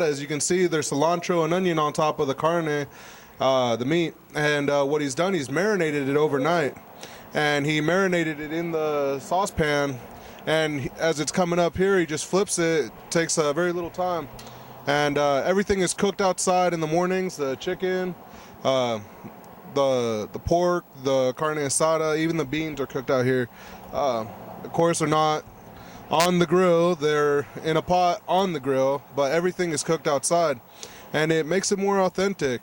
As you can see, there's cilantro and onion on top of the carne, the meat. And what he's done, he's marinated it overnight. And he marinated it in the saucepan. And as it's coming up here, he just flips it. It takes very little time. And everything is cooked outside in the mornings. The chicken, the pork, the carne asada, even the beans are cooked out here. Of course, they're not on the grill, they're in a pot on the grill, but everything is cooked outside, and it makes it more authentic.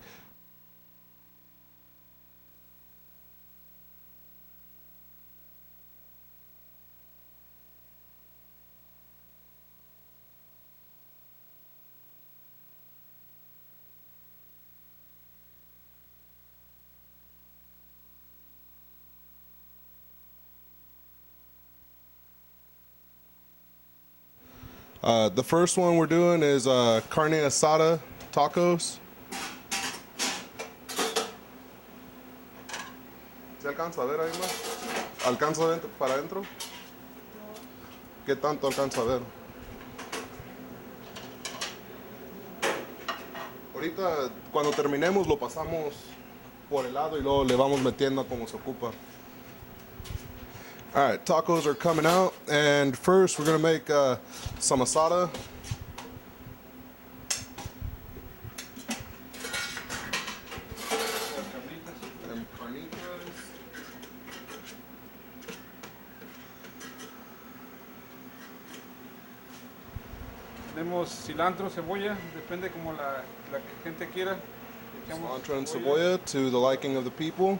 The first one we're doing is carne asada tacos. ¿Se alcanza a ver ahí más? ¿Alcanza para adentro? ¿Qué tanto alcanza a ver? Ahorita cuando terminemos lo pasamos por el lado y luego le vamos metiendo como se ocupa. All right, tacos are coming out, and first we're gonna make some asada. And carnitas. Tenemos cilantro, cebolla, depende como la gente quiera. Cilantro and cebolla to the liking of the people.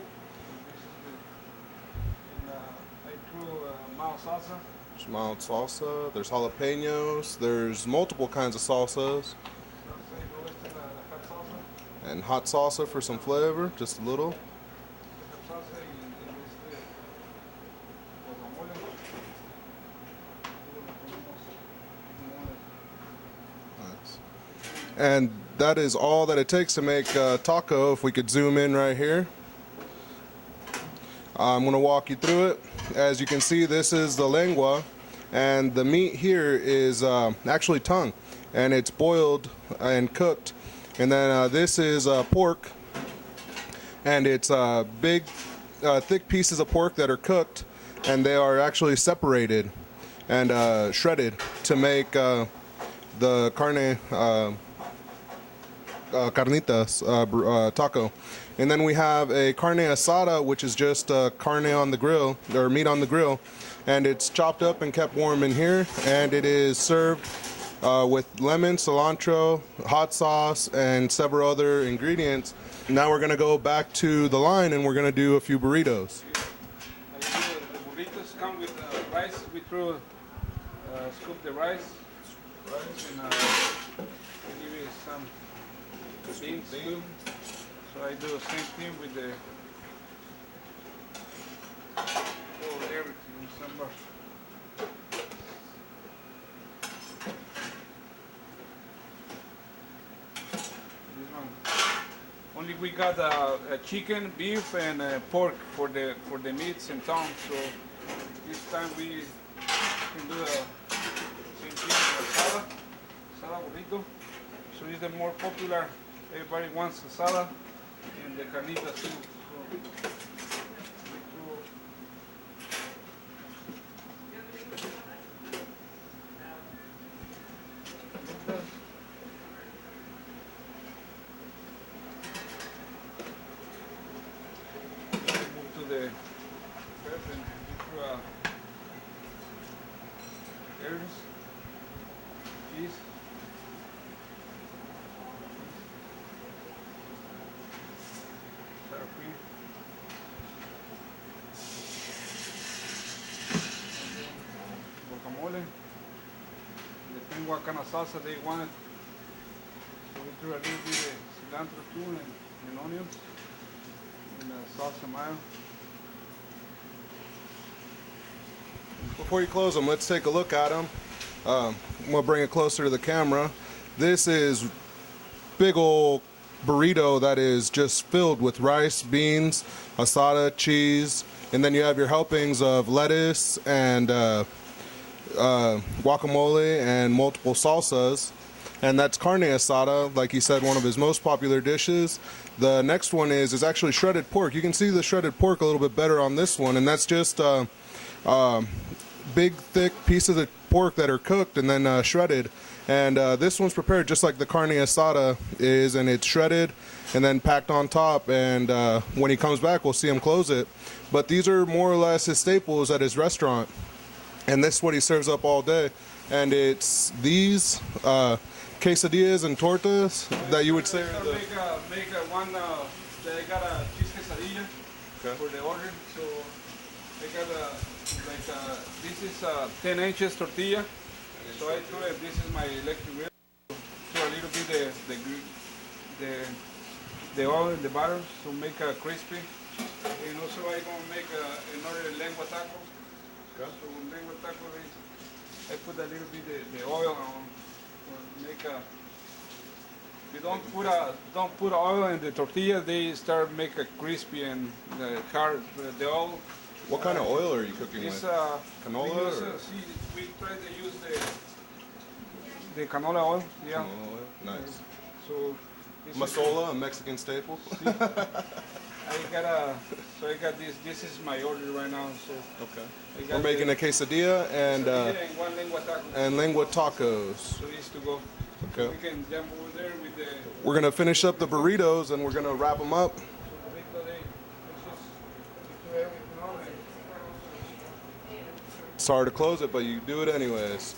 Salsa. There's mild salsa, there's jalapenos, there's multiple kinds of salsas. And hot salsa for some flavor, just a little. Nice. And that is all that it takes to make a taco. If we could zoom in right here. I'm going to walk you through it. As you can see, this is the lengua, and the meat here is actually tongue, and it's boiled and cooked. And then this is pork, and it's big, thick pieces of pork that are cooked, and they are actually separated and shredded to make the carne carnitas taco. And then we have a carne asada, which is just carne on the grill, or meat on the grill, and it's chopped up and kept warm in here, and it is served with lemon, cilantro, hot sauce, and several other ingredients. Now we're gonna go back to the line, and we're gonna do a few burritos. The burritos come with rice. We scoop the rice, and give you some beans too. So I do the same thing with the everything in sambar. This one. Only we got a chicken, beef, and pork for the meats and tongue. So this time we can do the same thing with asada burrito. So it's the more popular. Everybody wants asada. And the carnitas too. Move to the prep and do herbs, cheese. Guacamole. Depending what kind of salsa they want. So we threw a little bit of cilantro too and onions and salsa mayo. Before you close them, let's take a look at them. I'm gonna bring it closer to the camera. This is big old burrito that is just filled with rice, beans, asada, cheese, and then you have your helpings of lettuce and guacamole and multiple salsas. and that's carne asada, like he said, one of his most popular dishes. The next one is actually shredded pork. You can see the shredded pork a little bit better on this one, and that's just big, thick pieces of pork that are cooked and then shredded. And this one's prepared just like the carne asada is, and it's shredded and then packed on top. And when he comes back, we'll see him close it. But these are more or less his staples at his restaurant, and this is what he serves up all day. And it's these quesadillas and tortas that you would say are the... Make one, they got a cheese quesadilla for the order. So they got this is 10 inches tortilla. So I threw it, this is my electric grill. Throw a little bit the oil in the bottom to make it crispy. And also I'm gonna make another lengua taco. Okay. So lengua taco, I put a little bit the oil on, make a. You don't put oil in the tortilla. They start make it crispy and hard. The oil. What kind of oil are you cooking with? Canola? We try to use the canola oil. Yeah. Canola oil? Nice. So Masola, a Mexican staple. I got this. This is my order right now. So okay. We're making a quesadilla and one lengua taco. And lengua tacos. So this to go. Okay. We can jump over there with the. We're gonna finish up the burritos and we're gonna wrap them up. Sorry to close it, but you do it anyways.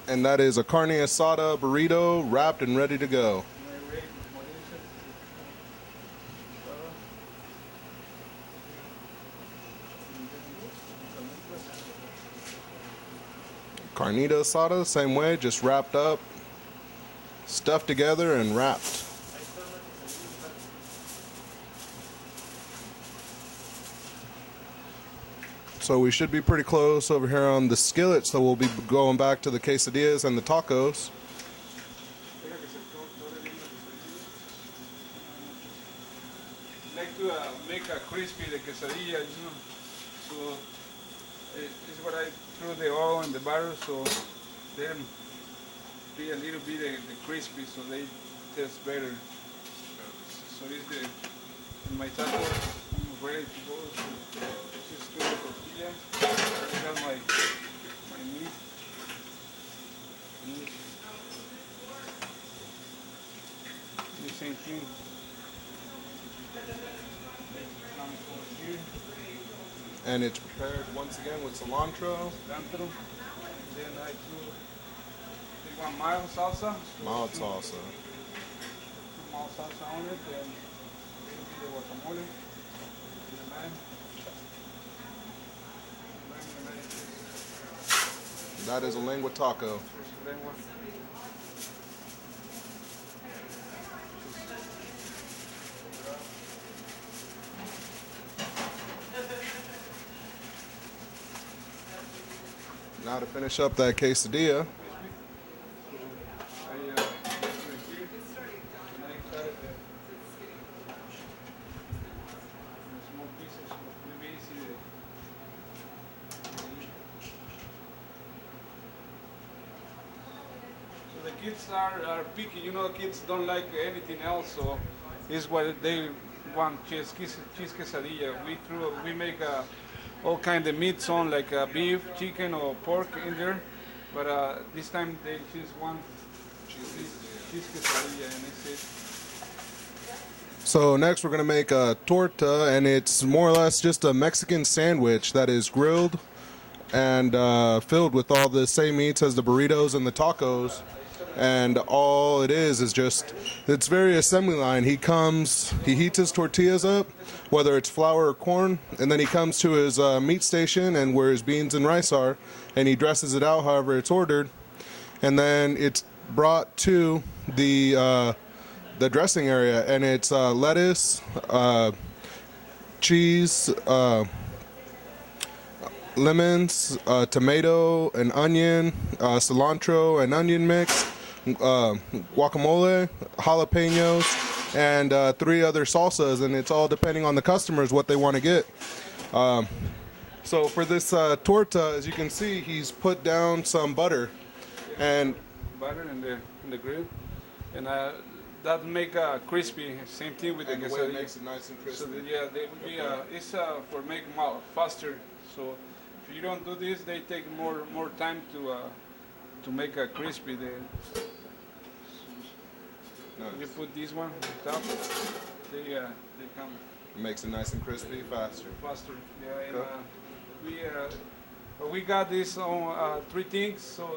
And that is a carne asada burrito wrapped and ready to go. Carnita asada, same way, just wrapped up, stuffed together and wrapped. So we should be pretty close over here on the skillet, so we'll be going back to the quesadillas and the tacos. Like to make a crispy the quesadilla, you know. So this is what I threw the oil in the batter, so then be a little bit the crispy, so they taste better. So this is my tacos ready to go. So just do the tortilla. I got my meat. The same thing. And it's prepared once again with cilantro. Cilantro. Then I take one mild salsa. Mild salsa. Mild salsa on it, and the guacamole. That is a lengua taco. Now to finish up that quesadilla. Kids are picky, you know, kids don't like anything else, so this is what they want, cheese quesadilla. We make all kind of meats on, like beef, chicken, or pork in there, but this time they choose one cheese quesadilla, and that's it. So next we're going to make a torta, and it's more or less just a Mexican sandwich that is grilled and filled with all the same meats as the burritos and the tacos. And all it is just, it's very assembly line. He heats his tortillas up, whether it's flour or corn, and then he comes to his meat station and where his beans and rice are, and he dresses it out however it's ordered, and then it's brought to the dressing area, and it's lettuce, cheese, lemons, tomato, an onion, cilantro, and onion mix, guacamole, jalapenos, and 3 other salsas, and it's all depending on the customers what they want to get. So for this torta, as you can see, he's put down some butter, and butter in the grill, and that make crispy. Same thing with and the the way it quesadilla. makes it nice and So crispy. yeah, they would be it's for make faster. So if you don't do this, they take more time to make a crispy. You Nice. put this one on top, they come It makes it nice and crispy faster. faster. Yeah, and Okay. we got this on three things, so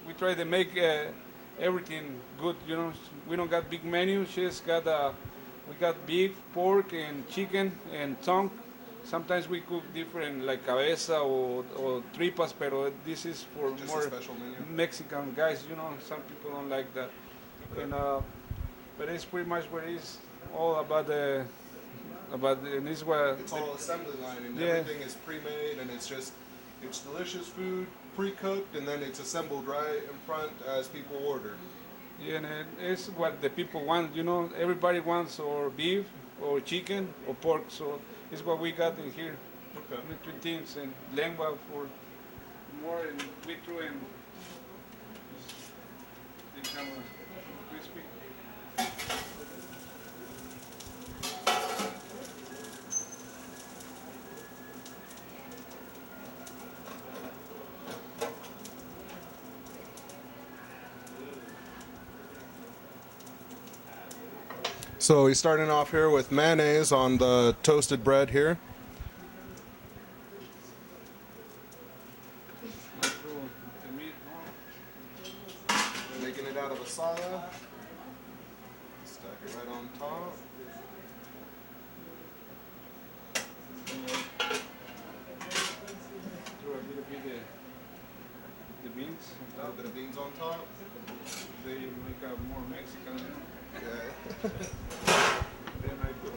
we try to make everything good. You know, we don't got big menu. She's got we got beef, pork, and chicken and tongue. Sometimes we cook different like cabeza or tripas, pero this is for Just more a special menu. Mexican guys. You know, some people don't like that. Okay. And but it's pretty much what it is all and this is what It's all assembly line, and Yeah. everything is pre-made, and it's delicious food, pre-cooked, and then it's assembled right in front as people order. yeah, and it's what the people want. You know, everybody wants or beef or chicken or pork, so it's what we got in here. Okay. The three things and lengua for more and we threw in they come crispy. So he's starting off here with mayonnaise on the toasted bread here. We threw the meat on. Making it out of asada. Stack it right on top. Throw a little bit the beans A on little top. bit of beans on top. They make a more Mexican. You know? Yeah. Then I put a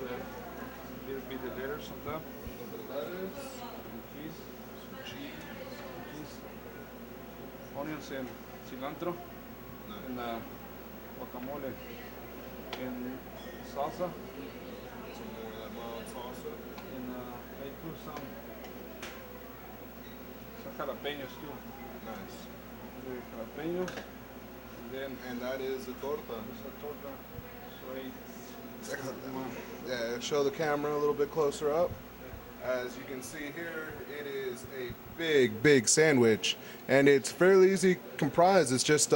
little bit of lettuce on top, A little bit of lettuce. and cheese, Some cheese. onions and cilantro, Nice. and guacamole, and salsa, Some more of that mild salsa. and I put some jalapenos too. Nice. The jalapenos, and then And that is a torta. there's a torta. So I Check out that. Yeah, show the camera a little bit closer up. As you can see here, it is a big sandwich, and it's fairly easy comprised. It's just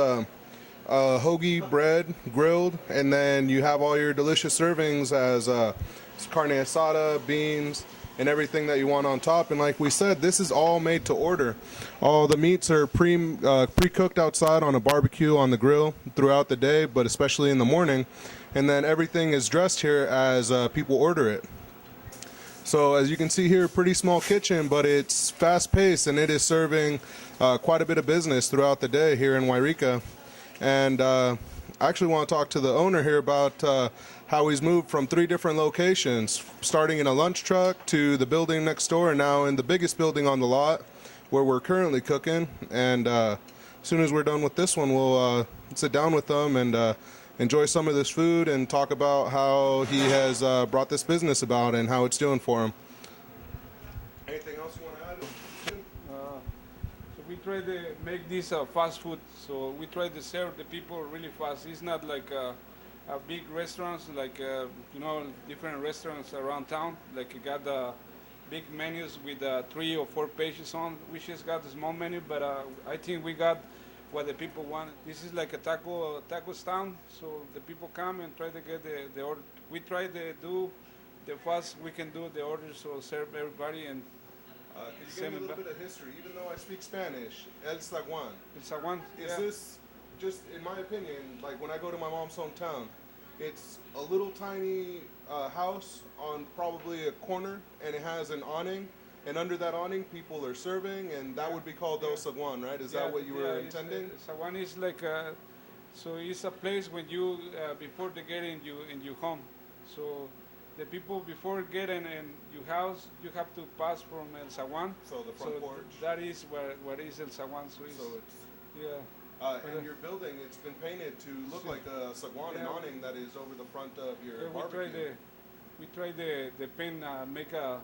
hoagie bread grilled, and then you have all your delicious servings as carne asada, beans, and everything that you want on top. And like we said, this is all made to order. All the meats are pre-cooked outside on a barbecue on the grill throughout the day, but especially in the morning. And then everything is dressed here as people order it. So as you can see here, pretty small kitchen, but it's fast-paced, and it is serving quite a bit of business throughout the day here in Yreka. And I actually want to talk to the owner here about how he's moved from 3 different locations, starting in a lunch truck to the building next door, and now in the biggest building on the lot where we're currently cooking. And as soon as we're done with this one, we'll sit down with them and enjoy some of this food and talk about how he has brought this business about and how it's doing for him. Anything else you want to add? So we try to make this fast food. So we try to serve the people really fast. It's not like a big restaurants, like different restaurants around town. Like you got big menus with 3 or 4 pages on. We just got a small menu, but I think we got what the people want. This is like a taco stand. So the people come and try to get the order. We try to do the fast we can do the orders, so serve everybody and. Can you give me a little bit of history? Even though I speak Spanish, El Zaguan. El Zaguan. Is this, just in my opinion, like when I go to my mom's hometown, it's a little tiny house on probably a corner, and it has an awning, and under that awning people are serving, and that would be called El Zaguan, right? Is that what you were intending? Zaguan is like so it's a place when you before they get in your home. So the people before getting in your house, you have to pass from El Zaguan. So the front porch. That is what is El Zaguan. So it's, yeah. And your building, it's been painted to look like a Zaguan, an awning that is over the front of your We try barbecue. we try the pen make a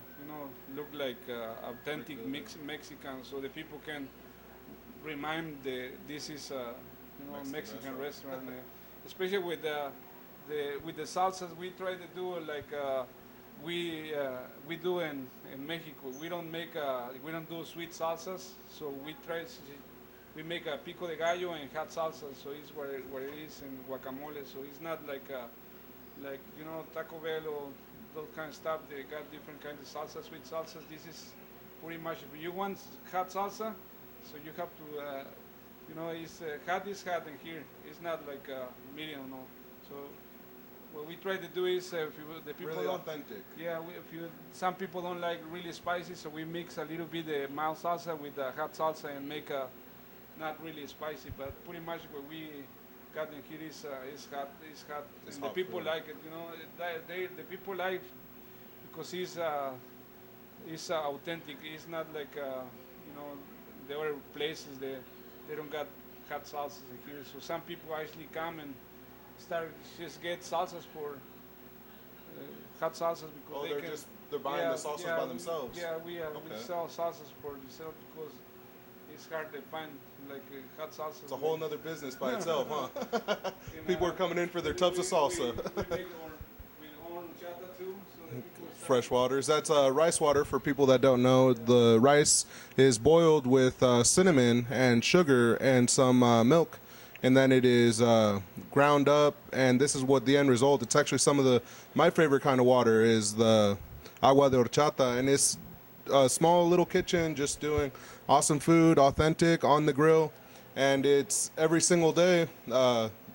look like authentic Mexican, so the people can remind this is a Mexican restaurant. Especially with the salsas, we try to do like we do in Mexico. We don't do sweet salsas, so we make a pico de gallo and hot salsa, so it's where it is in guacamole. So it's not like Taco Bell or those kind of stuff. They got different kinds of salsa, sweet salsas. This is pretty much if you want hot salsa, so you have to it's hot is hot in here. It's not like medium, no. So what we try to do is if the people Really don't, authentic. yeah, some people don't like really spicy, so we mix a little bit the mild salsa with the hot salsa and make a not really spicy, but pretty much what we got in here is hot. It's hot, It's and hot the people food. like it. The people like because it's authentic. It's not like the other places they don't got hot salsas in here. So some people actually come and start just get salsas for hot salsas because Oh, they can. they're buying the salsas by themselves. We Okay. sell salsas for themselves because it's hard to find like hot salsas. It's a whole nother business by itself, huh? And, People are coming in for their tubs of salsa. We make our own chata too, so that people start- Fresh waters. That's rice water for people that don't know. The rice is boiled with cinnamon and sugar and some milk, and then it is ground up. And this is what the end result. It's actually my favorite kind of water is the agua de horchata, and it's a small little kitchen just doing awesome food, authentic on the grill, and it's every single day.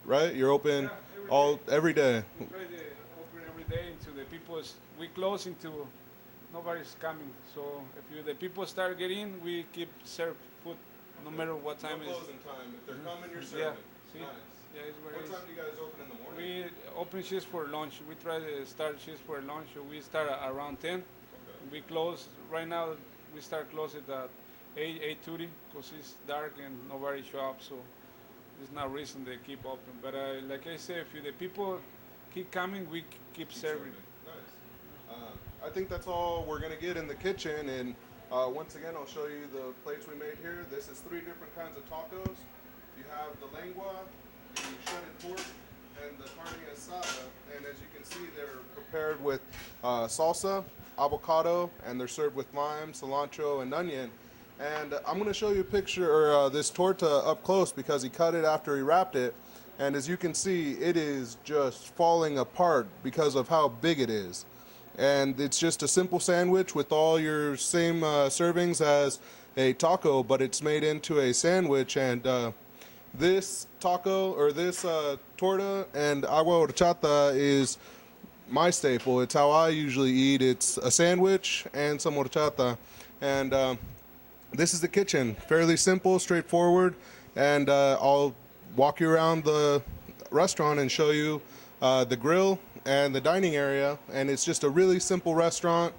Right? You're open every day. We try to open every day into the people's. We close into nobody's coming. So if the people start getting, we keep serve food no matter what time it is. Closing time. If they're coming, you're Yeah. serving. See? Nice. Yeah, it's where What it is. time do you guys open in the morning? We open shifts for lunch. We try to start shifts for lunch. So we start at around 10. Okay. We close right now. We start closing at 8:30 because it's dark and nobody show up. So there's no reason they keep open. But like I said, if the people keep coming, we keep serving. Nice. I think that's all we're gonna get in the kitchen, and once again, I'll show you the plates we made here. This is 3 different kinds of tacos. You have the lengua, the shredded pork, and the carne asada. And as you can see, they're prepared with salsa, avocado, and they're served with lime, cilantro, and onion. And I'm going to show you a picture or this torta up close because he cut it after he wrapped it. And as you can see, it is just falling apart because of how big it is. And it's just a simple sandwich with all your same servings as a taco, but it's made into a sandwich. And this taco or this torta and agua horchata is my staple. It's how I usually eat. It's a sandwich and some horchata. And this is the kitchen. Fairly simple, straightforward. And I'll walk you around the restaurant and show you the grill and the dining area. And it's just a really simple restaurant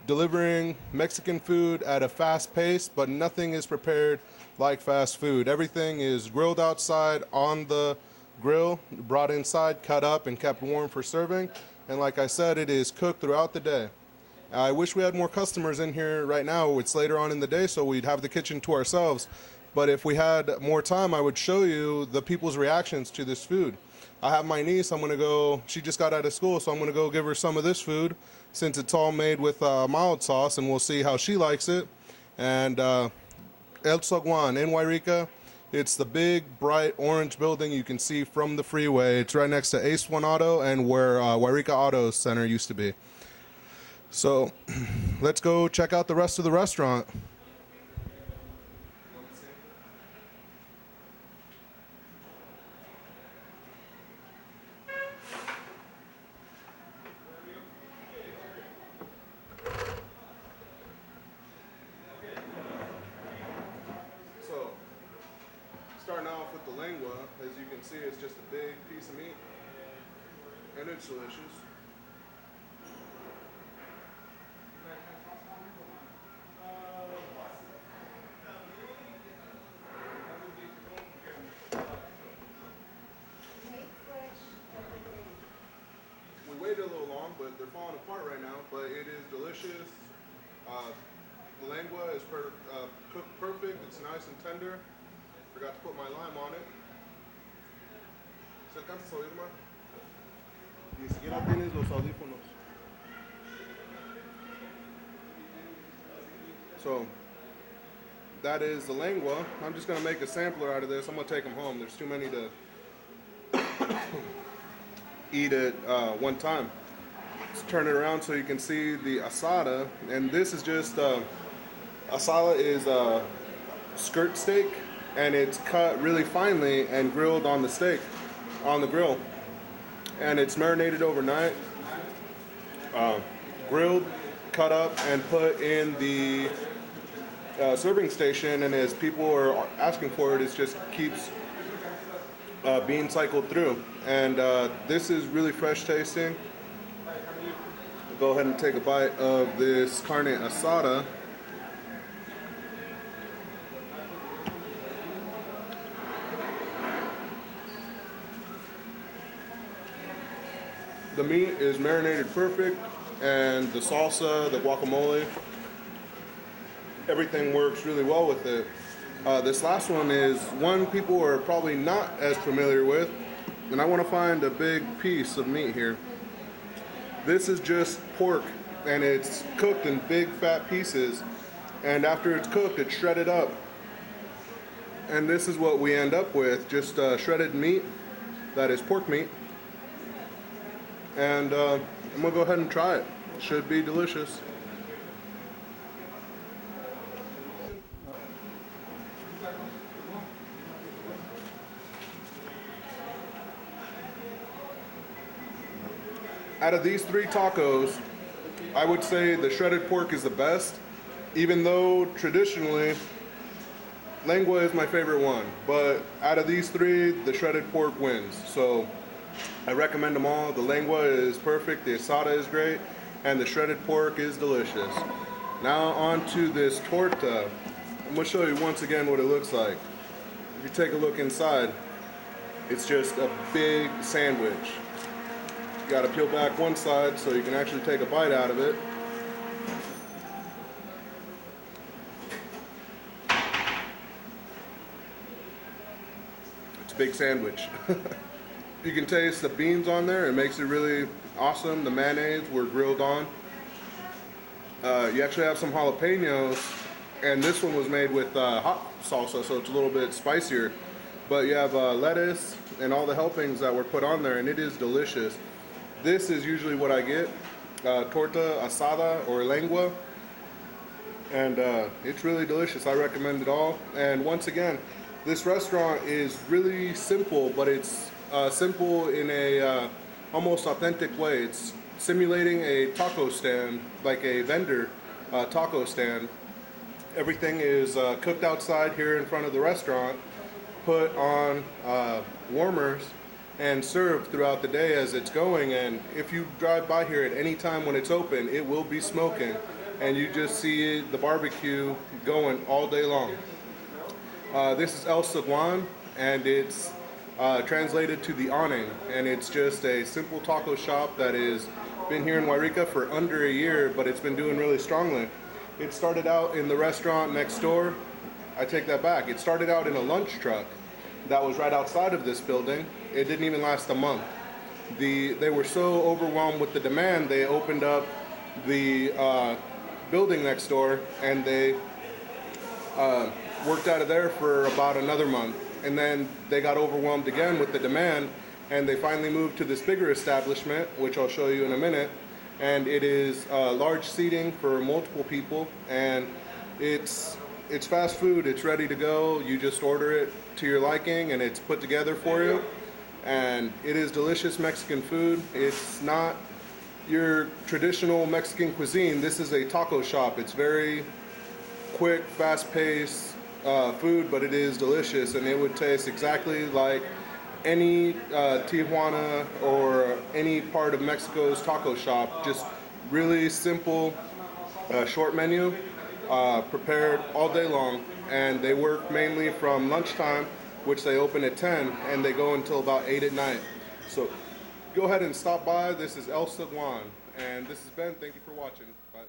delivering Mexican food at a fast pace, but nothing is prepared like fast food. Everything is grilled outside on the grill, brought inside, cut up, and kept warm for serving. And like I said, it is cooked throughout the day. I wish we had more customers in here right now. It's later on in the day, so we'd have the kitchen to ourselves. But if we had more time, I would show you the people's reactions to this food. I have my niece. She just got out of school, so I'm going to go give her some of this food since it's all made with mild sauce, and we'll see how she likes it. And El Zaguan in Yreka. It's the big, bright orange building you can see from the freeway. It's right next to Ace One Auto and where Yreka Auto Center used to be. So let's go check out the rest of the restaurant. So, starting off with the lengua, as you can see, it's just a big piece of meat, and it's delicious. We waited a little long, but they're falling apart right now, but it is delicious. The lengua is cooked perfect. It's nice and tender. Forgot to put my lime on it. ¿Se alcanza a oír, man? Ni siquiera tienes los audífonos. So that is the lengua. I'm just gonna make a sampler out of this. I'm gonna take them home. There's too many to eat at one time. Let's turn it around so you can see the asada. And this is just asada is a skirt steak, and it's cut really finely and grilled on the on the grill, and it's marinated overnight, grilled, cut up, and put in the serving station. And as people are asking for it, it just keeps being cycled through. And this is really fresh tasting. I'll go ahead and take a bite of this carne asada. The meat is marinated perfect, and the salsa, the guacamole, everything works really well with it. This last one is one people are probably not as familiar with, and I want to find a big piece of meat here. This is just pork, and it's cooked in big fat pieces, and after it's cooked, it's shredded up. And this is what we end up with, just shredded meat that is pork meat. And I'm gonna go ahead and try it. Should be delicious. Out of these three tacos, I would say the shredded pork is the best, even though traditionally lengua is my favorite one. But out of these three, the shredded pork wins. So I recommend them all. The lengua is perfect, the asada is great, and the shredded pork is delicious. Now on to this torta. I'm gonna show you once again what it looks like. If you take a look inside, it's just a big sandwich. You gotta peel back one side so you can actually take a bite out of it. It's a big sandwich. You can taste the beans on there. It makes it really awesome. The mayonnaise were grilled on. You actually have some jalapenos, and this one was made with hot salsa, so it's a little bit spicier. But you have lettuce and all the helpings that were put on there, and it is delicious. This is usually what I get, torta asada or lengua, and it's really delicious. I recommend it all. And once again, this restaurant is really simple, but it's simple in a almost authentic way. It's simulating a taco stand, like a vendor taco stand. Everything is cooked outside here in front of the restaurant, put on warmers, and served throughout the day as it's going. And if you drive by here at any time when it's open, it will be smoking, and you just see the barbecue going all day long. This is El Zaguan, and it's translated to the awning, and it's just a simple taco shop that has been here in Yreka for under a year, but it's been doing really strongly. It started out in the restaurant next door. I take that back. It started out in a lunch truck that was right outside of this building. It didn't even last a month. They were so overwhelmed with the demand, they opened up the building next door, and they worked out of there for about another month. And then they got overwhelmed again with the demand, and they finally moved to this bigger establishment, which I'll show you in a minute. And it is large seating for multiple people, and it's fast food. It's ready to go. You just order it to your liking, and it's put together for you. And it is delicious Mexican food. It's not your traditional Mexican cuisine. This is a taco shop. It's very quick, fast-paced food, but it is delicious, and it would taste exactly like any Tijuana or any part of Mexico's taco shop. Just really simple, short menu, prepared all day long, and they work mainly from lunchtime, which they open at 10, and they go until about 8 at night. So go ahead and stop by. This is El Zaguan, and this is Ben. Thank you for watching. Bye.